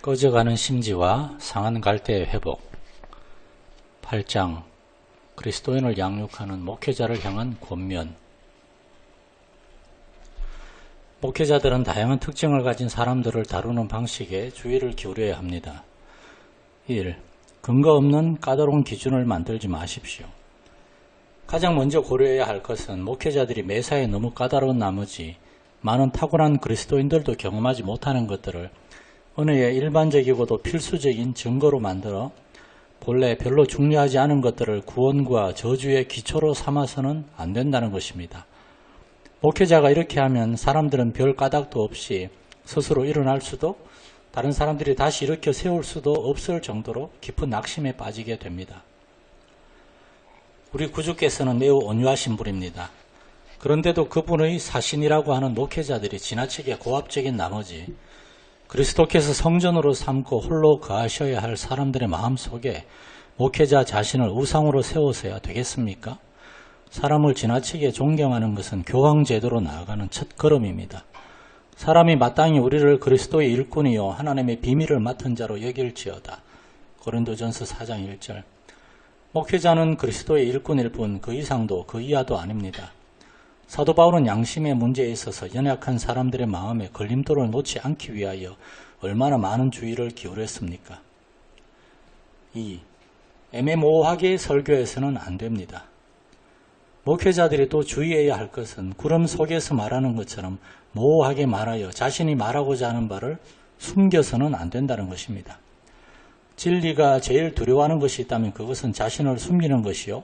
꺼져가는 심지와 상한 갈대의 회복. 8장 그리스도인을 양육하는 목회자를 향한 권면. 목회자들은 다양한 특징을 가진 사람들을 다루는 방식에 주의를 기울여야 합니다. 1. 근거 없는 까다로운 기준을 만들지 마십시오. 가장 먼저 고려해야 할 것은 목회자들이 매사에 너무 까다로운 나머지 많은 탁월한 그리스도인들도 경험하지 못하는 것들을 은혜의 일반적이고도 필수적인 증거로 만들어 본래 별로 중요하지 않은 것들을 구원과 저주의 기초로 삼아서는 안 된다는 것입니다. 목회자가 이렇게 하면 사람들은 별 까닭도 없이 스스로 일어날 수도 다른 사람들이 다시 일으켜 세울 수도 없을 정도로 깊은 낙심에 빠지게 됩니다. 우리 구주께서는 매우 온유하신 분입니다. 그런데도 그분의 사신이라고 하는 목회자들이 지나치게 고압적인 나머지 그리스도께서 성전으로 삼고 홀로 거하셔야 할 사람들의 마음속에 목회자 자신을 우상으로 세워서야 되겠습니까? 사람을 지나치게 존경하는 것은 교황제도로 나아가는 첫 걸음입니다. 사람이 마땅히 우리를 그리스도의 일꾼이요 하나님의 비밀을 맡은 자로 여길지어다. 고린도전서 4장 1절. 목회자는 그리스도의 일꾼일 뿐 그 이상도 그 이하도 아닙니다. 사도 바울은 양심의 문제에 있어서 연약한 사람들의 마음에 걸림돌을 놓지 않기 위하여 얼마나 많은 주의를 기울였습니까? 2. 애매모호하게 설교해서는 안 됩니다. 목회자들이 또 주의해야 할 것은 구름 속에서 말하는 것처럼 모호하게 말하여 자신이 말하고자 하는 바를 숨겨서는 안 된다는 것입니다. 진리가 제일 두려워하는 것이 있다면 그것은 자신을 숨기는 것이요.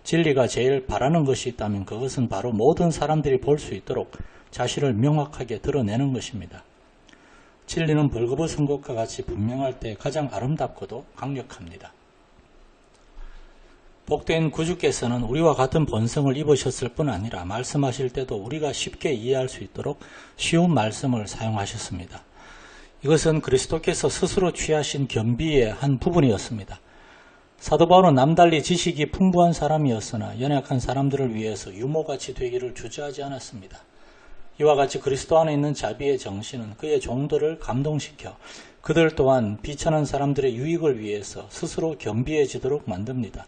진리가 제일 바라는 것이 있다면 그것은 바로 모든 사람들이 볼 수 있도록 자신을 명확하게 드러내는 것입니다. 진리는 벌거벗은 것과 같이 분명할 때 가장 아름답고도 강력합니다. 복된 구주께서는 우리와 같은 본성을 입으셨을 뿐 아니라 말씀하실 때도 우리가 쉽게 이해할 수 있도록 쉬운 말씀을 사용하셨습니다. 이것은 그리스도께서 스스로 취하신 겸비의 한 부분이었습니다. 사도 바울은 남달리 지식이 풍부한 사람이었으나 연약한 사람들을 위해서 유모같이 되기를 주저하지 않았습니다. 이와 같이 그리스도 안에 있는 자비의 정신은 그의 종들을 감동시켜 그들 또한 비천한 사람들의 유익을 위해서 스스로 겸비해지도록 만듭니다.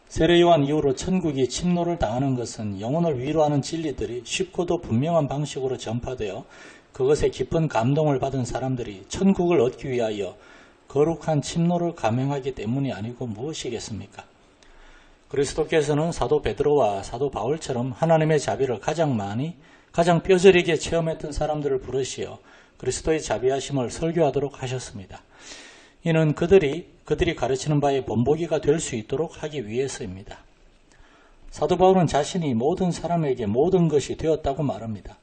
세례 요한 이후로 천국이 침노를 당하는 것은 영혼을 위로하는 진리들이 쉽고도 분명한 방식으로 전파되어 그것에 깊은 감동을 받은 사람들이 천국을 얻기 위하여 거룩한 침노를 감행하기 때문이 아니고 무엇이겠습니까? 그리스도께서는 사도 베드로와 사도 바울처럼 하나님의 자비를 가장 뼈저리게 체험했던 사람들을 부르시어 그리스도의 자비하심을 설교하도록 하셨습니다. 이는 그들이 가르치는 바의 본보기가 될 수 있도록 하기 위해서입니다. 사도 바울은 자신이 모든 사람에게 모든 것이 되었다고 말합니다.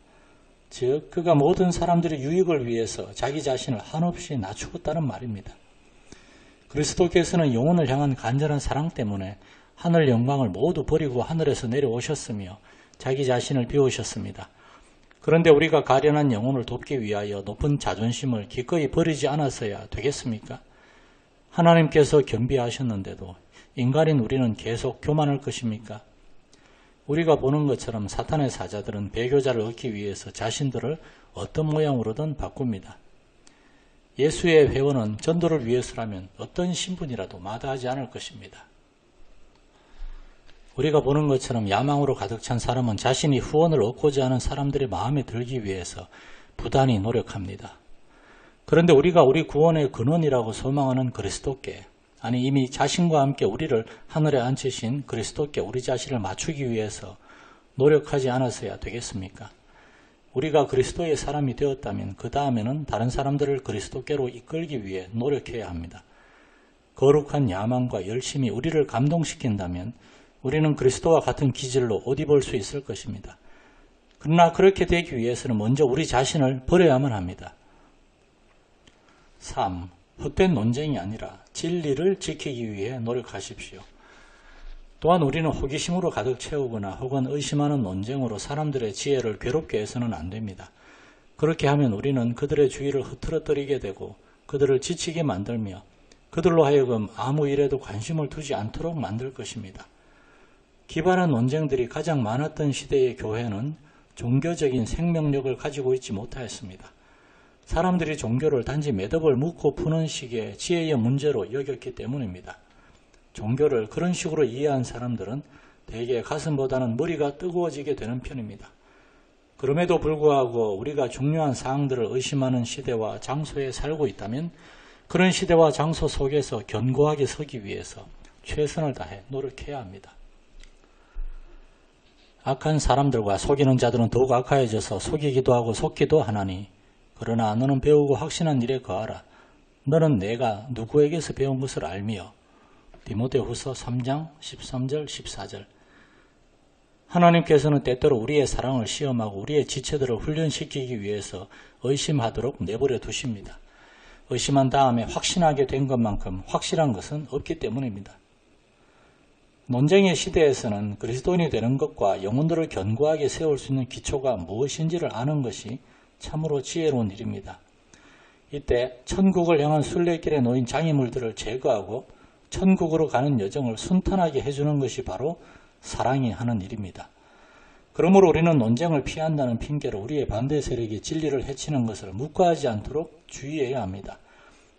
즉 그가 모든 사람들의 유익을 위해서 자기 자신을 한없이 낮추었다는 말입니다. 그리스도께서는 영혼을 향한 간절한 사랑 때문에 하늘 영광을 모두 버리고 하늘에서 내려오셨으며 자기 자신을 비우셨습니다. 그런데 우리가 가련한 영혼을 돕기 위하여 높은 자존심을 기꺼이 버리지 않았어야 되겠습니까? 하나님께서 겸비하셨는데도 인간인 우리는 계속 교만할 것입니까? 우리가 보는 것처럼 사탄의 사자들은 배교자를 얻기 위해서 자신들을 어떤 모양으로든 바꿉니다. 예수의 회원은 전도를 위해서라면 어떤 신분이라도 마다하지 않을 것입니다. 우리가 보는 것처럼 야망으로 가득 찬 사람은 자신이 후원을 얻고자 하는 사람들의 마음에 들기 위해서 부단히 노력합니다. 그런데 우리가 우리 구원의 근원이라고 소망하는 그리스도께, 아니 이미 자신과 함께 우리를 하늘에 앉히신 그리스도께 우리 자신을 맞추기 위해서 노력하지 않았어야 되겠습니까? 우리가 그리스도의 사람이 되었다면 그 다음에는 다른 사람들을 그리스도께로 이끌기 위해 노력해야 합니다. 거룩한 야망과 열심이 우리를 감동시킨다면 우리는 그리스도와 같은 기질로 옷 입을 수 있을 것입니다. 그러나 그렇게 되기 위해서는 먼저 우리 자신을 버려야만 합니다. 3. 헛된 논쟁이 아니라 진리를 지키기 위해 노력하십시오. 또한 우리는 호기심으로 가득 채우거나 혹은 의심하는 논쟁으로 사람들의 지혜를 괴롭게 해서는 안 됩니다. 그렇게 하면 우리는 그들의 주의를 흐트러뜨리게 되고 그들을 지치게 만들며 그들로 하여금 아무 일에도 관심을 두지 않도록 만들 것입니다. 기발한 논쟁들이 가장 많았던 시대의 교회는 종교적인 생명력을 가지고 있지 못하였습니다. 사람들이 종교를 단지 매듭을 묶고 푸는 식의 지혜의 문제로 여겼기 때문입니다. 종교를 그런 식으로 이해한 사람들은 대개 가슴보다는 머리가 뜨거워지게 되는 편입니다. 그럼에도 불구하고 우리가 중요한 사항들을 의심하는 시대와 장소에 살고 있다면 그런 시대와 장소 속에서 견고하게 서기 위해서 최선을 다해 노력해야 합니다. 악한 사람들과 속이는 자들은 더욱 악하여져서 속이기도 하고 속기도 하나니 그러나 너는 배우고 확신한 일에 거하라. 너는 내가 누구에게서 배운 것을 알미요. 디모데후서 3장 13절 14절. 하나님께서는 때때로 우리의 사랑을 시험하고 우리의 지체들을 훈련시키기 위해서 의심하도록 내버려 두십니다. 의심한 다음에 확신하게 된 것만큼 확실한 것은 없기 때문입니다. 논쟁의 시대에서는 그리스도인이 되는 것과 영혼들을 견고하게 세울 수 있는 기초가 무엇인지를 아는 것이 참으로 지혜로운 일입니다. 이때 천국을 향한 순례길에 놓인 장애물들을 제거하고 천국으로 가는 여정을 순탄하게 해주는 것이 바로 사랑이 하는 일입니다. 그러므로 우리는 논쟁을 피한다는 핑계로 우리의 반대 세력이 진리를 해치는 것을 묵과하지 않도록 주의해야 합니다.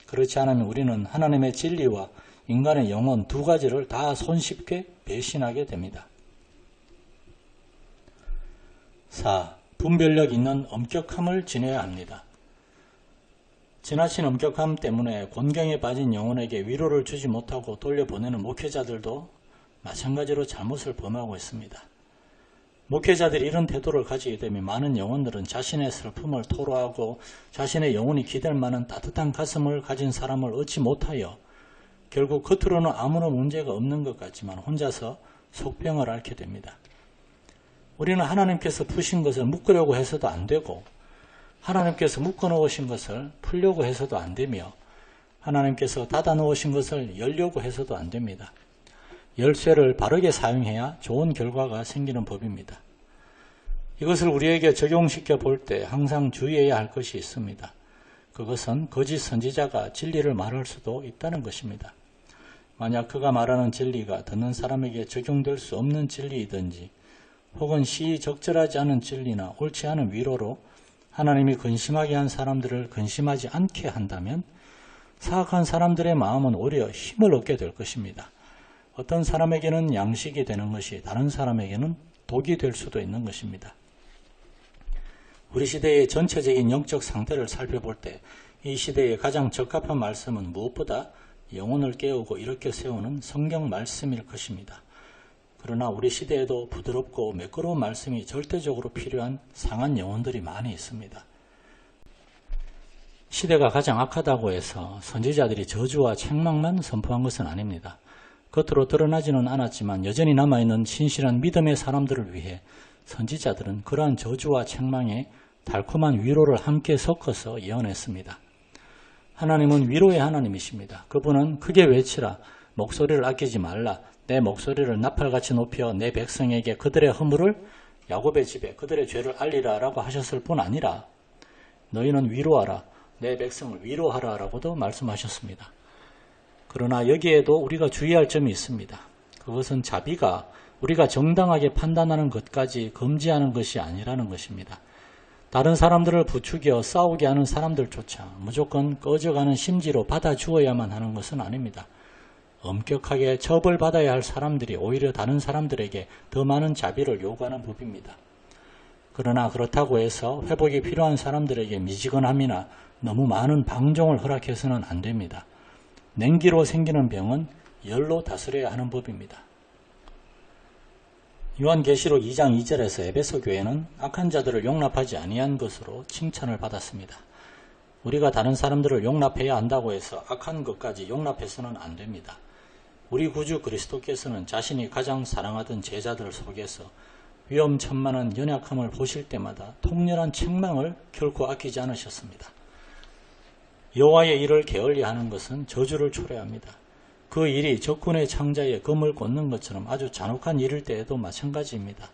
그렇지 않으면 우리는 하나님의 진리와 인간의 영혼 두 가지를 다 손쉽게 배신하게 됩니다. 4. 분별력 있는 엄격함을 지녀야 합니다. 지나친 엄격함 때문에 곤경에 빠진 영혼에게 위로를 주지 못하고 돌려보내는 목회자들도 마찬가지로 잘못을 범하고 있습니다. 목회자들이 이런 태도를 가지게 되면 많은 영혼들은 자신의 슬픔을 토로하고 자신의 영혼이 기댈 만한 따뜻한 가슴을 가진 사람을 얻지 못하여 결국 겉으로는 아무런 문제가 없는 것 같지만 혼자서 속병을 앓게 됩니다. 우리는 하나님께서 푸신 것을 묶으려고 해서도 안 되고 하나님께서 묶어놓으신 것을 풀려고 해서도 안 되며 하나님께서 닫아놓으신 것을 열려고 해서도 안 됩니다. 열쇠를 바르게 사용해야 좋은 결과가 생기는 법입니다. 이것을 우리에게 적용시켜 볼 때 항상 주의해야 할 것이 있습니다. 그것은 거짓 선지자가 진리를 말할 수도 있다는 것입니다. 만약 그가 말하는 진리가 듣는 사람에게 적용될 수 없는 진리이든지 혹은 시의적절하지 않은 진리나 옳지 않은 위로로 하나님이 근심하게 한 사람들을 근심하지 않게 한다면 사악한 사람들의 마음은 오히려 힘을 얻게 될 것입니다. 어떤 사람에게는 양식이 되는 것이 다른 사람에게는 독이 될 수도 있는 것입니다. 우리 시대의 전체적인 영적 상태를 살펴볼 때 이 시대에 가장 적합한 말씀은 무엇보다 영혼을 깨우고 일으켜 세우는 성경 말씀일 것입니다. 그러나 우리 시대에도 부드럽고 매끄러운 말씀이 절대적으로 필요한 상한 영혼들이 많이 있습니다. 시대가 가장 악하다고 해서 선지자들이 저주와 책망만 선포한 것은 아닙니다. 겉으로 드러나지는 않았지만 여전히 남아있는 신실한 믿음의 사람들을 위해 선지자들은 그러한 저주와 책망에 달콤한 위로를 함께 섞어서 예언했습니다. 하나님은 위로의 하나님이십니다. 그분은 크게 외치라, 목소리를 아끼지 말라, 내 목소리를 나팔같이 높여 내 백성에게 그들의 허물을 야곱의 집에 그들의 죄를 알리라 라고 하셨을 뿐 아니라 너희는 위로하라, 내 백성을 위로하라 라고도 말씀하셨습니다. 그러나 여기에도 우리가 주의할 점이 있습니다. 그것은 자비가 우리가 정당하게 판단하는 것까지 금지하는 것이 아니라는 것입니다. 다른 사람들을 부추겨 싸우게 하는 사람들조차 무조건 꺼져가는 심지로 받아주어야만 하는 것은 아닙니다. 엄격하게 처벌받아야 할 사람들이 오히려 다른 사람들에게 더 많은 자비를 요구하는 법입니다. 그러나 그렇다고 해서 회복이 필요한 사람들에게 미지근함이나 너무 많은 방종을 허락해서는 안 됩니다. 냉기로 생기는 병은 열로 다스려야 하는 법입니다. 요한계시록 2장 2절에서 에베소 교회는 악한 자들을 용납하지 아니한 것으로 칭찬을 받았습니다. 우리가 다른 사람들을 용납해야 한다고 해서 악한 것까지 용납해서는 안 됩니다. 우리 구주 그리스도께서는 자신이 가장 사랑하던 제자들 속에서 위험천만한 연약함을 보실 때마다 통렬한 책망을 결코 아끼지 않으셨습니다. 여호와의 일을 게을리하는 것은 저주를 초래합니다. 그 일이 적군의 창자에 검을 꽂는 것처럼 아주 잔혹한 일일 때에도 마찬가지입니다.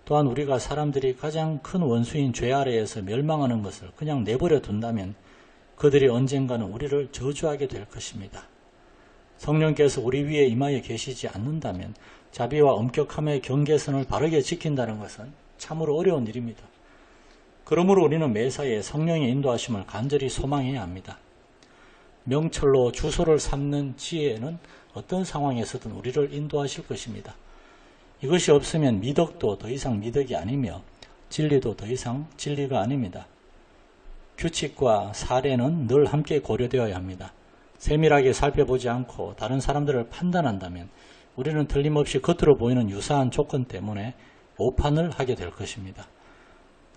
또한 우리가 사람들이 가장 큰 원수인 죄 아래에서 멸망하는 것을 그냥 내버려 둔다면 그들이 언젠가는 우리를 저주하게 될 것입니다. 성령께서 우리 위에 임하여 계시지 않는다면 자비와 엄격함의 경계선을 바르게 지킨다는 것은 참으로 어려운 일입니다. 그러므로 우리는 매사에 성령의 인도하심을 간절히 소망해야 합니다. 명철로 주소를 삼는 지혜는 어떤 상황에서든 우리를 인도하실 것입니다. 이것이 없으면 미덕도 더 이상 미덕이 아니며 진리도 더 이상 진리가 아닙니다. 규칙과 사례는 늘 함께 고려되어야 합니다. 세밀하게 살펴보지 않고 다른 사람들을 판단한다면 우리는 틀림없이 겉으로 보이는 유사한 조건 때문에 오판을 하게 될 것입니다.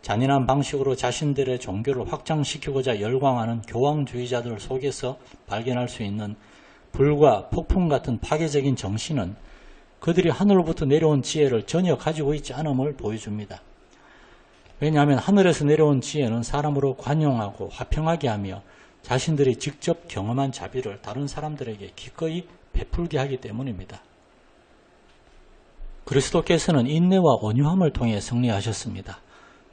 잔인한 방식으로 자신들의 종교를 확장시키고자 열광하는 교황주의자들 속에서 발견할 수 있는 불과 폭풍 같은 파괴적인 정신은 그들이 하늘로부터 내려온 지혜를 전혀 가지고 있지 않음을 보여줍니다. 왜냐하면 하늘에서 내려온 지혜는 사람으로 관용하고 화평하게 하며 자신들이 직접 경험한 자비를 다른 사람들에게 기꺼이 베풀게 하기 때문입니다. 그리스도께서는 인내와 온유함을 통해 승리하셨습니다.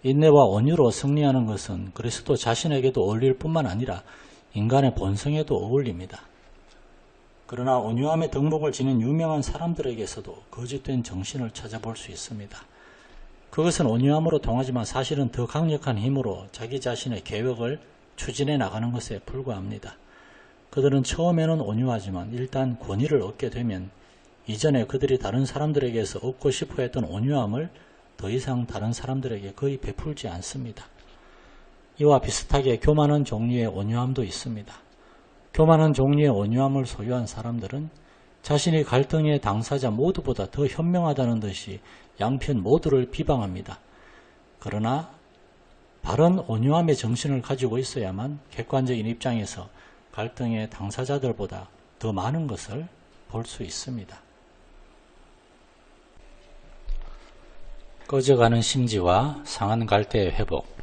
인내와 온유로 승리하는 것은 그리스도 자신에게도 어울릴 뿐만 아니라 인간의 본성에도 어울립니다. 그러나 온유함의 덕목을 지닌 유명한 사람들에게서도 거짓된 정신을 찾아볼 수 있습니다. 그것은 온유함으로 통하지만 사실은 더 강력한 힘으로 자기 자신의 계획을 추진해 나가는 것에 불과합니다. 그들은 처음에는 온유하지만 일단 권위를 얻게 되면 이전에 그들이 다른 사람들에게서 얻고 싶어 했던 온유함을 더 이상 다른 사람들에게 거의 베풀지 않습니다. 이와 비슷하게 교만한 종류의 온유함도 있습니다. 교만한 종류의 온유함을 소유한 사람들은 자신이 갈등의 당사자 모두보다 더 현명하다는 듯이 양편 모두를 비방합니다. 그러나 바른 온유함의 정신을 가지고 있어야만 객관적인 입장에서 갈등의 당사자들보다 더 많은 것을 볼 수 있습니다. 꺼져가는 심지와 상한 갈대의 회복.